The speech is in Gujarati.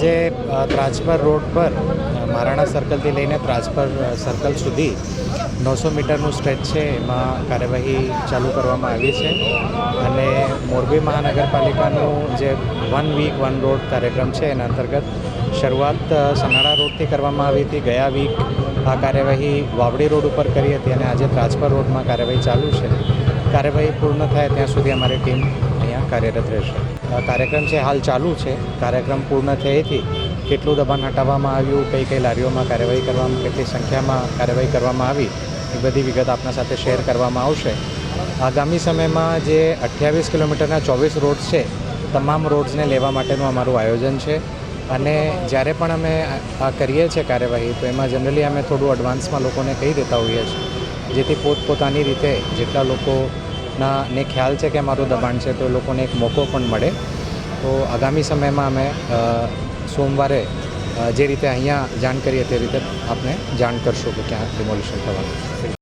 આજે ત્રાજપર રોડ પર મહારાણા સર્કલથી લઈને ત્રાજપર સર્કલ સુધી 900 મીટરનું સ્ટ્રેચ છે, એમાં કાર્યવાહી ચાલુ કરવામાં આવી છે. અને મોરબી મહાનગરપાલિકાનું જે 1 વીક 1 રોડ કાર્યક્રમ છે એના અંતર્ગત શરૂઆત સનાળા રોડથી કરવામાં આવી હતી. ગયા વીક આ કાર્યવાહી વાવડી રોડ ઉપર કરી હતી અને આજે ત્રાજપર રોડમાં કાર્યવાહી ચાલુ છે. કાર્યવાહી પૂર્ણ થાય ત્યાં સુધી અમારી ટીમ અહીંયા કાર્યરત રહેશે. કાર્યક્રમ છે હાલ ચાલુ છે. કાર્યક્રમ પૂર્ણ થયેથી કેટલું દબાણ હટાવવામાં આવ્યું, કઈ કઈ લારીઓમાં કાર્યવાહી કરવામાં, કેટલી સંખ્યામાં કાર્યવાહી કરવામાં આવી, એ બધી વિગત આપના સાથે શેર કરવામાં આવશે. આગામી સમયમાં જે 28 કિલોમીટરના 24 રોડ્સ છે, તમામ રોડ્સને લેવા માટેનું અમારું આયોજન છે. અને જ્યારે પણ અમે આ કરીએ છીએ કાર્યવાહી, તો એમાં જનરલી અમે થોડું એડવાન્સમાં લોકોને કહી દેતા હોઈએ છીએ, જેથી પોતપોતાની રીતે જેટલા લોકોને ખ્યાલ છે કે અમારું દબાણ છે તો લોકોને એક મોકો પણ મળે. તો આગામી સમયમાં અમે સોમવારે જે રીતે અહીંયા જાણ કરીએ તે રીતે આપને જાણ કરશું કે ક્યાં ડિમોલિશન થવાનું છે.